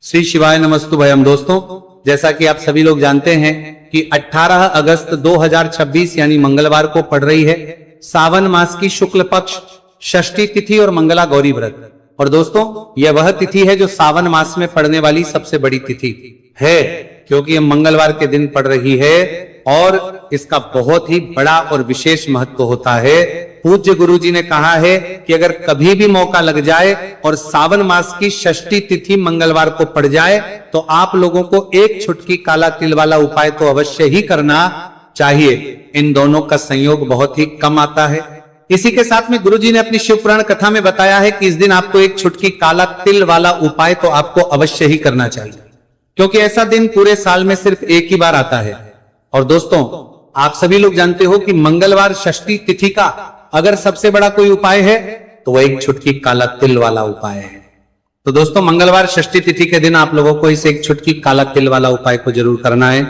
श्री शिवाय नमस्तुभयम। दोस्तों, जैसा कि आप सभी लोग जानते हैं कि 18 अगस्त 2026 यानी मंगलवार को पड़ रही है सावन मास की शुक्ल पक्ष षष्ठी तिथि और मंगला गौरी व्रत। और दोस्तों, यह वह तिथि है जो सावन मास में पड़ने वाली सबसे बड़ी तिथि है, क्योंकि यह मंगलवार के दिन पड़ रही है और इसका बहुत ही बड़ा और विशेष महत्व होता है। पूज्य गुरुजी ने कहा है कि अगर कभी भी मौका लग जाए और सावन मास की षष्ठी तिथि मंगलवार को पड़ जाए तो आप लोगों को एक छुटकी काला तिल वाला उपाय तो अवश्य ही करना चाहिए। इन दोनों का संयोग बहुत ही कम आता है। इसी के साथ में गुरुजी ने अपनी शिव पुराण कथा में बताया है कि इस दिन आपको एक छुटकी काला तिल वाला उपाय तो आपको अवश्य ही करना चाहिए, क्योंकि ऐसा दिन पूरे साल में सिर्फ एक ही बार आता है। और दोस्तों, आप सभी लोग जानते हो कि मंगलवार षष्ठी तिथि का अगर सबसे बड़ा कोई उपाय है तो वह एक छुटकी काला तिल वाला उपाय है। तो दोस्तों, मंगलवार षष्ठी तिथि के दिन आप लोगों को इस एक छुटकी काला तिल वाला उपाय को जरूर करना है।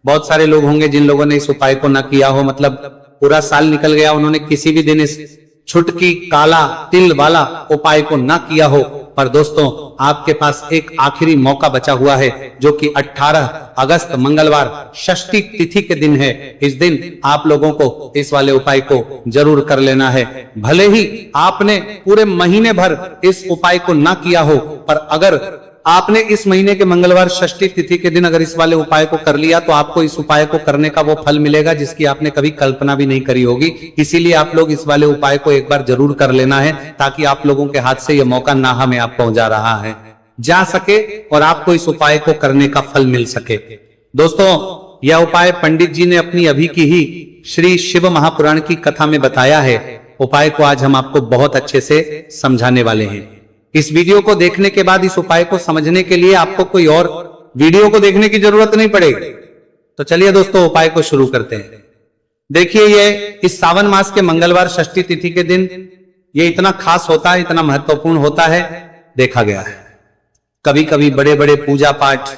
बहुत सारे लोग होंगे जिन लोगों ने इस उपाय को ना किया हो, मतलब पूरा साल निकल गया, उन्होंने किसी भी दिन इस छुटकी काला तिल वाला उपाय को ना किया हो। पर दोस्तों, आपके पास एक आखिरी मौका बचा हुआ है, जो कि 18 अगस्त मंगलवार षष्ठी तिथि के दिन है। इस दिन आप लोगों को इस वाले उपाय को जरूर कर लेना है। भले ही आपने पूरे महीने भर इस उपाय को ना किया हो, पर अगर आपने इस महीने के मंगलवार षष्ठी तिथि के दिन अगर इस वाले उपाय को कर लिया तो आपको इस उपाय को करने का वो फल मिलेगा जिसकी आपने कभी कल्पना भी नहीं करी होगी। इसीलिए आप लोग इस वाले उपाय को एक बार जरूर कर लेना है, ताकि आप लोगों के हाथ से यह मौका ना हमें आप पहुंचा रहा है जा सके और आपको इस उपाय को करने का फल मिल सके। दोस्तों, यह उपाय पंडित जी ने अपनी अभी की ही श्री शिव महापुराण की कथा में बताया है। उपाय को आज हम आपको बहुत अच्छे से समझाने वाले हैं। इस वीडियो को देखने के बाद इस उपाय को समझने के लिए आपको कोई और वीडियो को देखने की जरूरत नहीं पड़ेगी। तो चलिए दोस्तों, उपाय को शुरू करते हैं। देखिए, ये इस सावन मास के मंगलवार षष्ठी तिथि के दिन ये इतना खास होता है, इतना महत्वपूर्ण होता है, देखा गया है। कभी कभी बड़े बड़े पूजा पाठ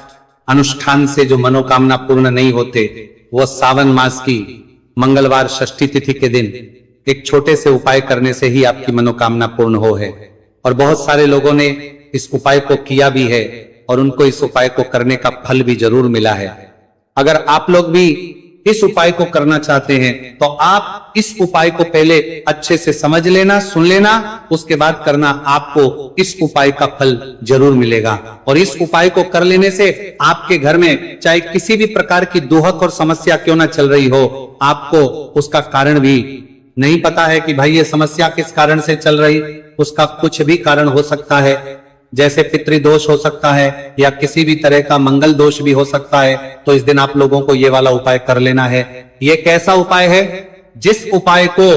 अनुष्ठान से जो मनोकामना पूर्ण नहीं होते, वो सावन मास की मंगलवार षष्ठी तिथि के दिन एक छोटे से उपाय करने से ही आपकी मनोकामना पूर्ण हो है। और बहुत सारे लोगों ने इस उपाय को किया भी है और उनको इस उपाय को करने का फल भी जरूर मिला है। अगर आप लोग भी इस उपाय को करना चाहते हैं तो आप इस उपाय को पहले अच्छे से समझ लेना, सुन लेना, उसके बाद करना। आपको इस उपाय का फल जरूर मिलेगा। और इस उपाय को कर लेने से आपके घर में चाहे किसी भी प्रकार की दुहक और समस्या क्यों ना चल रही हो, आपको उसका कारण भी नहीं पता है कि भाई ये समस्या किस कारण से चल रही, उसका कुछ भी कारण हो सकता है। जैसे पितृदोष हो सकता है या किसी भी तरह का मंगल दोष भी हो सकता है। तो इस दिन आप लोगों को ये वाला उपाय कर लेना है। ये कैसा उपाय है? जिस उपाय को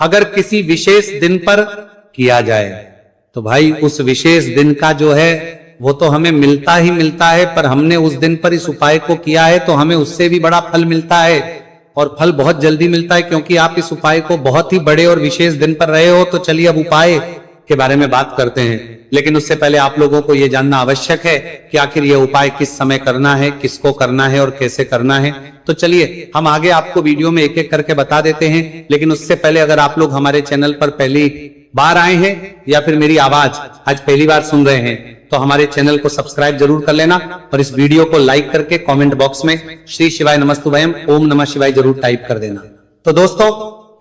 अगर किसी विशेष दिन पर किया जाए तो भाई उस विशेष दिन का जो है वो तो हमें मिलता ही मिलता है, पर हमने उस दिन पर इस उपाय को किया है तो हमें उससे भी बड़ा फल मिलता है। और फल बहुत जल्दी मिलता है, क्योंकि आप इस उपाय को बहुत ही बड़े और विशेष दिन पर रहे हो। तो चलिए अब उपाय के बारे में बात करते हैं, लेकिन उससे पहले आप लोगों को यह जानना आवश्यक है कि आखिर यह उपाय किस समय करना है, किसको करना है और कैसे करना है। तो चलिए हम आगे आपको वीडियो में एक एक करके बता देते हैं। लेकिन उससे पहले अगर आप लोग हमारे चैनल पर पहली बार आए हैं या फिर मेरी आवाज आज पहली बार सुन रहे हैं तो हमारे चैनल को सब्सक्राइब जरूर कर लेना और इस वीडियो को लाइक करके कमेंट बॉक्स में श्री शिवाय नमस्तुभयम ओम नमः शिवाय जरूर टाइप कर देना। तो दोस्तों,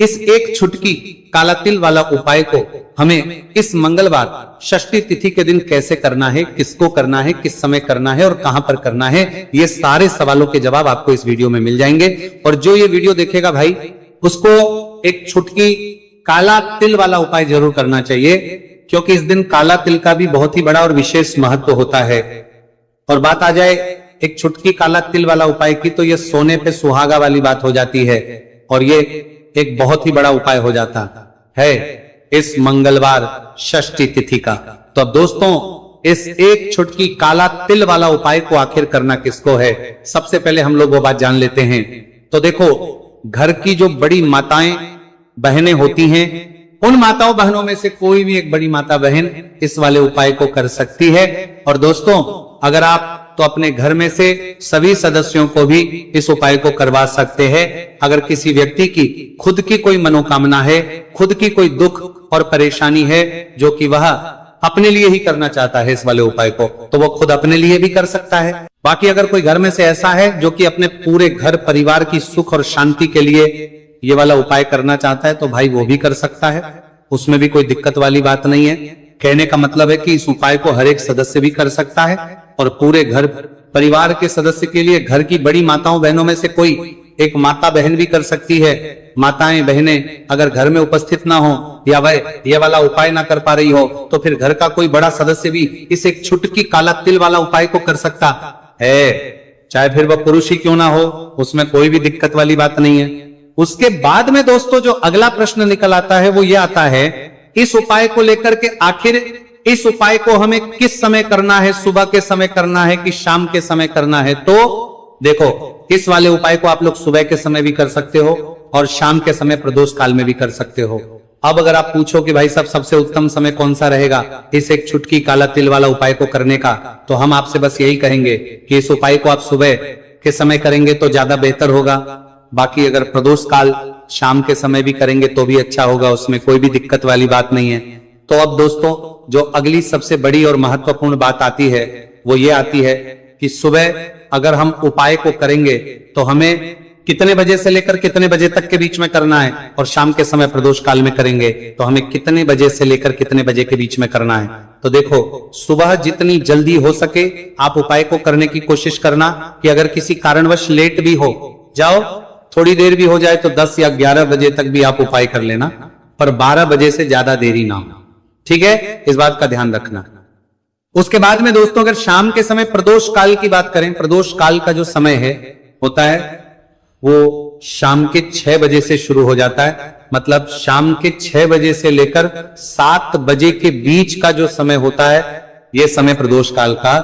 इस एक छुटकी काला तिल वाला उपाय को हमें इस मंगलवार षष्ठी तिथि के दिन कैसे करना है, किसको करना है, किस समय करना है और कहां पर करना है, ये सारे सवालों के जवाब आपको इस वीडियो में मिल जाएंगे। और जो ये वीडियो देखेगा भाई, उसको एक छुटकी काला तिल वाला उपाय जरूर करना चाहिए, क्योंकि इस दिन काला तिल का भी बहुत ही बड़ा और विशेष महत्व होता है। और बात आ जाए एक छुटकी काला तिल वाला उपाय की, तो ये सोने पे सुहागा वाली बात हो जाती है और ये एक बहुत ही बड़ा उपाय हो जाता है इस मंगलवार षष्ठी तिथि का। तो अब दोस्तों, इस एक छुटकी काला तिल वाला उपाय को आखिर करना किसको है, सबसे पहले हम लोग वो बात जान लेते हैं। तो देखो, घर की जो बड़ी माताएं बहनें होती हैं, उन माताओं बहनों में से कोई भी एक बड़ी माता बहन इस वाले उपाय को कर सकती है। और दोस्तों, अगर आप तो अपने घर में से सभी सदस्यों को भी इस उपाय को करवा सकते हैं। अगर किसी व्यक्ति की खुद की कोई मनोकामना है, खुद की कोई दुख और परेशानी है जो कि वह अपने लिए ही करना चाहता है इस वाले उपाय को, तो वो खुद अपने लिए भी कर सकता है। बाकी अगर कोई घर में से ऐसा है जो कि अपने पूरे घर परिवार की सुख और शांति के लिए ये वाला उपाय करना चाहता है, तो भाई वो भी कर सकता है, उसमें भी कोई दिक्कत वाली बात नहीं है। कहने का मतलब है कि इस उपाय को हर एक सदस्य भी कर सकता है और पूरे घर परिवार के सदस्य के लिए घर की बड़ी माताओं बहनों में से कोई एक माता बहन भी कर सकती है। माताएं बहनें अगर घर में उपस्थित ना हो या वह ये वाला उपाय ना कर पा रही हो, तो फिर घर का कोई बड़ा सदस्य भी इस एक छुटकी काला तिल वाला उपाय को कर सकता है, चाहे फिर वह पुरुष ही क्यों ना हो, उसमें कोई भी दिक्कत वाली बात नहीं है। उसके बाद में दोस्तों जो अगला प्रश्न निकल आता है वो ये आता है, इस उपाय को लेकर के आखिर इस उपाय को हमें किस समय करना है, सुबह के समय करना है कि शाम के समय करना है? तो देखो, इस वाले उपाय को आप लोग सुबह के समय भी कर सकते हो और शाम के समय प्रदोष काल में भी कर सकते हो। अब अगर आप पूछो कि भाई साहब सबसे उत्तम समय कौन सा रहेगा इस एक छुटकी काला तिल वाला उपाय को करने का, तो हम आपसे बस यही कहेंगे कि इस उपाय को आप सुबह के समय करेंगे तो ज्यादा बेहतर होगा। बाकी अगर प्रदोष काल शाम के समय भी करेंगे तो भी अच्छा होगा, उसमें कोई भी दिक्कत वाली बात नहीं है। तो अब दोस्तों जो अगली सबसे बड़ी और महत्वपूर्ण बात आती है वो ये आती है कि सुबह अगर हम उपाय को करेंगे तो हमें कितने बजे से लेकर कितने बजे तक के बीच में करना है, और शाम के समय प्रदोष काल में करेंगे तो हमें कितने बजे से लेकर कितने बजे के बीच में करना है। तो देखो, सुबह जितनी जल्दी हो सके आप उपाय को करने की कोशिश करना कि अगर किसी कारणवश लेट भी हो जाओ, थोड़ी देर भी हो जाए तो 10 या 11 बजे तक भी आप उपाय कर लेना, पर 12 बजे से ज्यादा देरी ना हो, ठीक है, इस बात का ध्यान रखना। उसके बाद में दोस्तों अगर शाम के समय प्रदोष काल की बात करें, प्रदोष काल का जो समय है होता है वो शाम के 6 बजे से शुरू हो जाता है, मतलब शाम के 6 बजे से लेकर 7 बजे के बीच का जो समय होता है यह समय प्रदोष काल का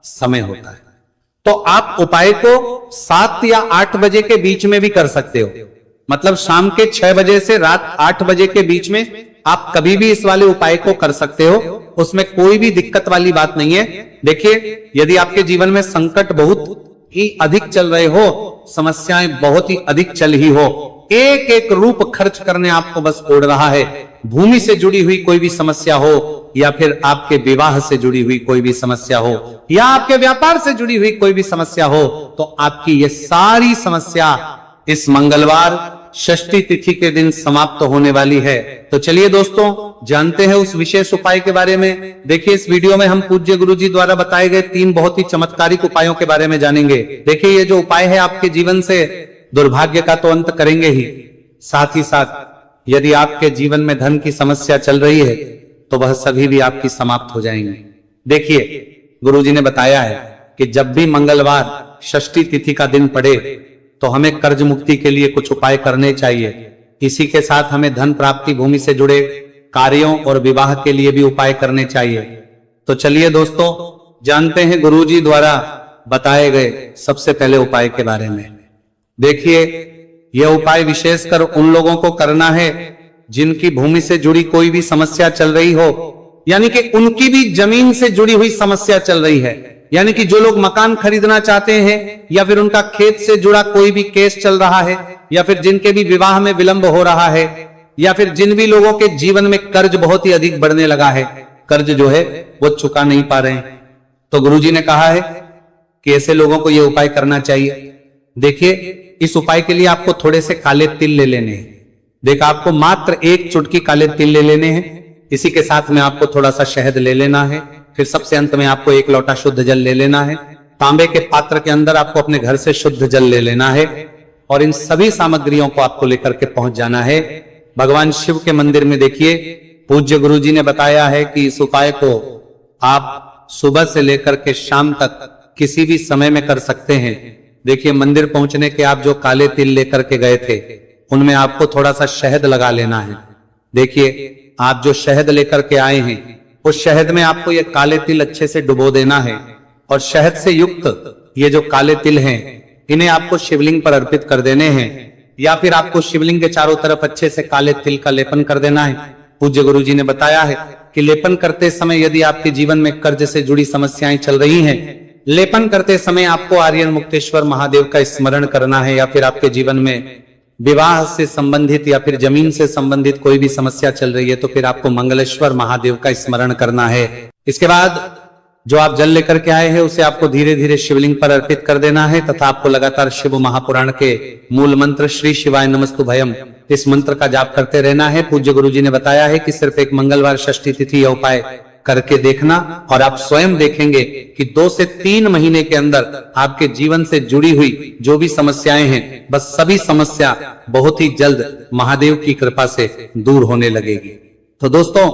समय होता है। तो आप उपाय को 7 या 8 बजे के बीच में भी कर सकते हो, मतलब शाम के 6 बजे से रात 8 बजे के बीच में आप कभी भी इस वाले उपाय को कर सकते हो, उसमें कोई भी दिक्कत वाली बात नहीं है। देखिए, यदि आपके जीवन में संकट बहुत ही अधिक चल रहे हो, समस्याएं बहुत ही अधिक चल ही हो, एक एक रूप खर्च करने आपको बस ओढ़ रहा है, भूमि से जुड़ी हुई कोई भी समस्या हो या फिर आपके विवाह से जुड़ी हुई कोई भी समस्या हो या आपके व्यापार से जुड़ी हुई कोई भी समस्या हो, तो आपकी ये सारी समस्या इस मंगलवार षष्ठी तिथि के दिन समाप्त होने वाली है। तो चलिए दोस्तों जानते हैं उस विशेष उपाय के बारे में। देखिए, इस वीडियो में हम पूज्य गुरुजी द्वारा बताए गए 3 बहुत ही चमत्कारिक उपायों के बारे में जानेंगे। देखिए, ये जो उपाय है आपके जीवन से दुर्भाग्य का तो अंत करेंगे ही, साथ ही साथ यदि आपके जीवन में धन की समस्या चल रही है तो वह सभी भी आपकी समाप्त हो जाएंगी। देखिए, गुरुजी ने बताया है कि जब भी मंगलवार षष्ठी तिथि का दिन पड़े तो हमें कर्ज मुक्ति के लिए कुछ उपाय करने चाहिए। इसी के साथ हमें धन प्राप्ति, भूमि से जुड़े कार्यों और विवाह के लिए भी उपाय करने चाहिए। तो चलिए दोस्तों जानते हैं गुरुजी द्वारा बताए गए सबसे पहले उपाय के बारे में। देखिए, यह उपाय विशेषकर उन लोगों को करना है जिनकी भूमि से जुड़ी कोई भी समस्या चल रही हो, यानी कि उनकी भी जमीन से जुड़ी हुई समस्या चल रही है, यानी कि जो लोग मकान खरीदना चाहते हैं या फिर उनका खेत से जुड़ा कोई भी केस चल रहा है या फिर जिनके भी विवाह में विलंब हो रहा है या फिर जिन भी लोगों के जीवन में कर्ज बहुत ही अधिक बढ़ने लगा है, कर्ज जो है वो चुका नहीं पा रहे हैं, तो गुरुजी ने कहा है कि ऐसे लोगों को यह उपाय करना चाहिए। देखिए, इस उपाय के लिए आपको थोड़े से काले तिल ले लेने हैं। देखा, आपको मात्र 1 चुटकी काले तिल ले लेने हैं। इसी के साथ में आपको थोड़ा सा शहद ले लेना है। फिर सबसे अंत में आपको 1 लोटा शुद्ध जल ले लेना है। तांबे के पात्र के अंदर आपको अपने घर से शुद्ध जल ले लेना है और इन सभी सामग्रियों को आपको लेकर के पहुंच जाना है भगवान शिव के मंदिर में। देखिए, पूज्य गुरुजी ने बताया है कि इस उपाय को आप सुबह से लेकर के शाम तक किसी भी समय में कर सकते हैं। देखिए, मंदिर पहुंचने के आप जो काले तिल लेकर के गए थे उनमें आपको थोड़ा सा शहद लगा लेना है। देखिए, आप जो शहद लेकर के आए हैं उस शहद में आपको ये काले तिल अच्छे से डुबो देना है और शहद से युक्त ये जो काले तिल हैं इन्हें आपको शिवलिंग पर अर्पित कर देने हैं या फिर आपको शिवलिंग के चारों तरफ अच्छे से काले तिल का लेपन कर देना है। पूज्य गुरुजी ने बताया है कि लेपन करते समय यदि आपके जीवन में कर्ज से जुड़ी समस्याएं चल रही हैं, लेपन करते समय आपको आर्यन मुक्तेश्वर महादेव का स्मरण करना है या फिर आपके जीवन में विवाह से संबंधित या फिर जमीन से संबंधित कोई भी समस्या चल रही है तो फिर आपको मंगलेश्वर महादेव का स्मरण करना है। इसके बाद जो आप जल लेकर के आए हैं उसे आपको धीरे धीरे शिवलिंग पर अर्पित कर देना है तथा आपको लगातार शिव महापुराण के मूल मंत्र श्री शिवाय नमस्तुभयम इस मंत्र का जाप करते रहना है। पूज्य गुरु जी ने बताया है कि सिर्फ एक मंगलवार षष्ठी तिथि यह उपाय करके देखना और आप स्वयं देखेंगे कि 2 से 3 महीने के अंदर आपके जीवन से जुड़ी हुई जो भी समस्याएं हैं बस सभी समस्या बहुत ही जल्द महादेव की कृपा से दूर होने लगेगी। तो दोस्तों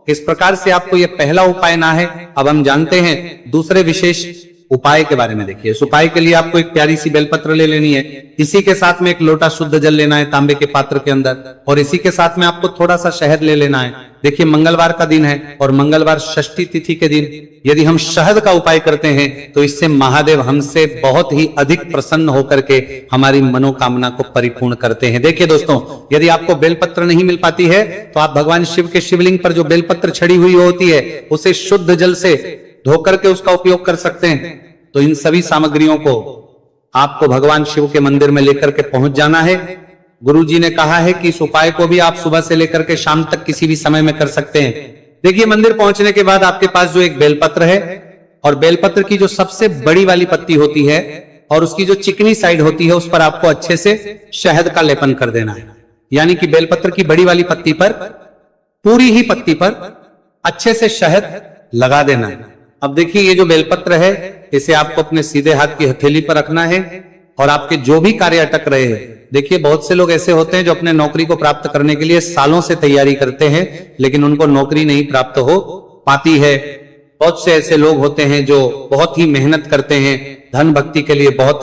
इस प्रकार से आपको यह पहला उपाय ना है। अब हम जानते हैं दूसरे विशेष उपाय के बारे में। देखिए इस उपाय के लिए आपको एक प्यारी सी बेलपत्र ले लेनी है, इसी के साथ में एक लोटा शुद्ध जल लेना है तांबे के पात्र के अंदर और इसी के साथ में आपको थोड़ा सा शहद ले लेना है। देखिए मंगलवार का दिन है और मंगलवार षष्ठी तिथि के दिन यदि हम शहद का उपाय करते हैं तो इससे महादेव हमसे बहुत ही अधिक प्रसन्न होकर के हमारी मनोकामना को परिपूर्ण करते हैं। देखिए दोस्तों यदि आपको बेलपत्र नहीं मिल पाती है तो आप भगवान शिव के शिवलिंग पर जो बेलपत्र छड़ी हुई होती है उसे शुद्ध जल से धोकर के उसका उपयोग कर सकते हैं। तो इन सभी सामग्रियों को आपको भगवान शिव के मंदिर में लेकर के पहुंच जाना है। गुरु जी ने कहा है कि इस उपाय को भी आप सुबह से लेकर के शाम तक किसी भी समय में कर सकते हैं। देखिए मंदिर पहुंचने के बाद आपके पास जो एक बेलपत्र है और बेलपत्र की जो सबसे बड़ी वाली पत्ती होती है और उसकी जो चिकनी साइड होती है उस पर आपको अच्छे से शहद का लेपन कर देना है। यानी कि बेलपत्र की बड़ी वाली पत्ती पर, पूरी ही पत्ती पर अच्छे से शहद लगा देना है। अब देखिए ये जो बेलपत्र है इसे आपको अपने सीधे हाथ की हथेली पर रखना है और आपके जो भी कार्य अटक रहे हैं, देखिए बहुत से लोग ऐसे होते हैं जो अपने नौकरी को प्राप्त करने के लिए सालों से तैयारी करते हैं लेकिन उनको नौकरी नहीं प्राप्त हो पाती है। बहुत से ऐसे लोग होते हैं जो बहुत ही मेहनत करते हैं, धन भक्ति के लिए बहुत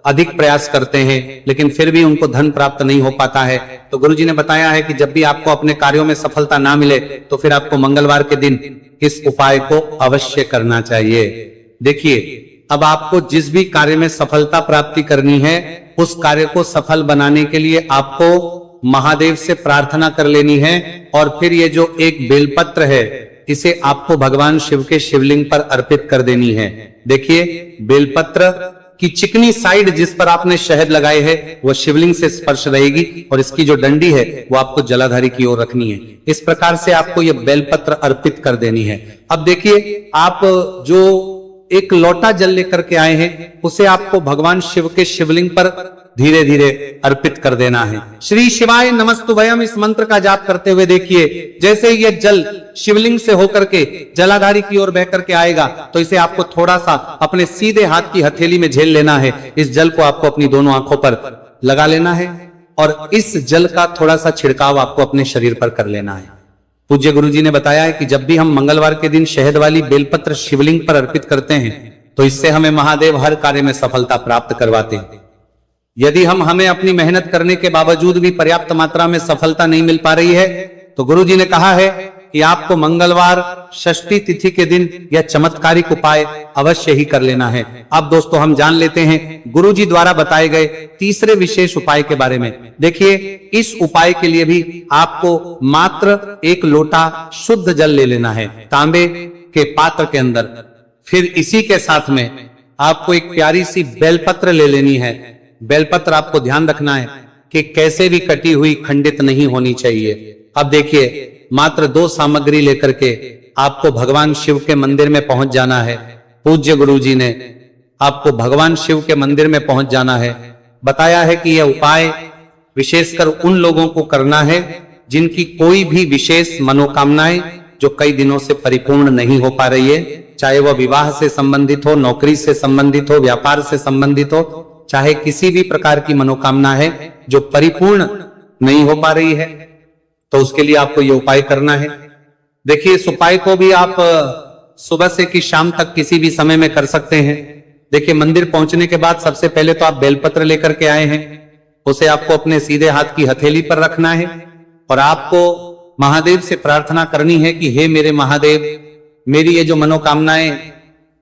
अधिक प्रयास करते हैं लेकिन फिर भी उनको धन प्राप्त नहीं हो पाता है। तो गुरुजी ने बताया है कि जब भी आपको अपने कार्यों में सफलता ना मिले तो फिर आपको मंगलवार के दिन इस उपाय को अवश्य करना चाहिए। देखिए अब आपको जिस भी कार्य में सफलता प्राप्ति करनी है उस कार्य को सफल बनाने के लिए आपको महादेव से प्रार्थना कर लेनी है और फिर ये जो एक बेलपत्र है इसे आपको भगवान शिव के शिवलिंग पर अर्पित कर देनी है। देखिए बेलपत्र की चिकनी साइड जिस पर आपने शहद लगाए है वह शिवलिंग से स्पर्श रहेगी और इसकी जो डंडी है वो आपको जलाधारी की ओर रखनी है। इस प्रकार से आपको यह बेलपत्र अर्पित कर देनी है। अब देखिए आप जो एक लोटा जल लेकर के आए हैं उसे आपको भगवान शिव के शिवलिंग पर धीरे धीरे अर्पित कर देना है। श्री शिवाय नमस्तुभयम इस मंत्र का जाप करते हुए देखिए जैसे ये जल शिवलिंग से होकर के जलाधारी की ओर बह करके आएगा तो इसे आपको थोड़ा सा अपने सीधे हाथ की हथेली में झेल लेना है। इस जल को आपको अपनी दोनों आंखों पर लगा लेना है और इस जल का थोड़ा सा छिड़काव आपको अपने शरीर पर कर लेना है। पूज्य गुरु जी ने बताया है कि जब भी हम मंगलवार के दिन शहद वाली बेलपत्र शिवलिंग पर अर्पित करते हैं तो इससे हमें महादेव हर कार्य में सफलता प्राप्त करवाते हैं। यदि हमें अपनी मेहनत करने के बावजूद भी पर्याप्त मात्रा में सफलता नहीं मिल पा रही है तो गुरु जी ने कहा है कि आपको मंगलवार षष्ठी तिथि के दिन यह चमत्कारिक उपाय अवश्य ही कर लेना है। अब दोस्तों हम जान लेते हैं गुरु जी द्वारा बताए गए तीसरे विशेष उपाय के बारे में। देखिए इस उपाय के लिए भी आपको मात्र एक लोटा शुद्ध जल ले लेना है तांबे के पात्र के अंदर। फिर इसी के साथ में आपको एक प्यारी सी बेलपत्र ले लेनी है। बेलपत्र आपको ध्यान रखना है कि कैसे भी कटी हुई खंडित नहीं होनी चाहिए। अब देखिए मात्र 2 सामग्री लेकर के आपको भगवान शिव के मंदिर में पहुंच जाना है। पूज्य गुरु जी ने आपको भगवान शिव के मंदिर में पहुंच जाना है। बताया है कि यह उपाय विशेषकर उन लोगों को करना है जिनकी कोई भी विशेष मनोकामनाएं जो कई दिनों से परिपूर्ण नहीं हो पा रही है, चाहे वह विवाह से संबंधित हो, नौकरी से संबंधित हो, व्यापार से संबंधित हो, चाहे किसी भी प्रकार की मनोकामना है जो परिपूर्ण नहीं हो पा रही है तो उसके लिए आपको ये उपाय करना है। देखिए इस उपाय को भी आप सुबह से कि शाम तक किसी भी समय में कर सकते हैं। देखिए मंदिर पहुंचने के बाद सबसे पहले तो आप बेलपत्र लेकर के आए हैं, उसे आपको अपने सीधे हाथ की हथेली पर रखना है और आपको महादेव से प्रार्थना करनी है कि हे मेरे महादेव, मेरी ये जो मनोकामनाएं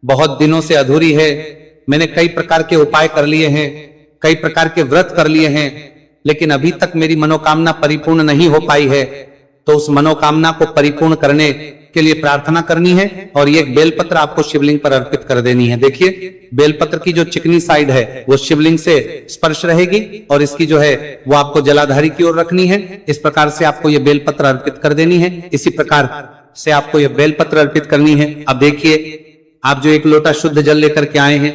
बहुत दिनों से अधूरी है, मैंने कई प्रकार के उपाय कर लिए हैं, कई प्रकार के व्रत कर लिए हैं, लेकिन अभी तक मेरी मनोकामना परिपूर्ण नहीं हो पाई है। तो उस मनोकामना को परिपूर्ण करने के लिए प्रार्थना करनी है और ये एक बेलपत्र आपको शिवलिंग पर अर्पित कर देनी है। देखिए बेलपत्र की जो चिकनी साइड है वो शिवलिंग से स्पर्श रहेगी और इसकी जो है वो आपको जलाधारी की ओर रखनी है। इस प्रकार से आपको ये बेलपत्र अर्पित कर देनी है। इसी प्रकार से आपको ये बेलपत्र अर्पित करनी है। अब देखिए आप जो एक लोटा शुद्ध जल लेकर के आए हैं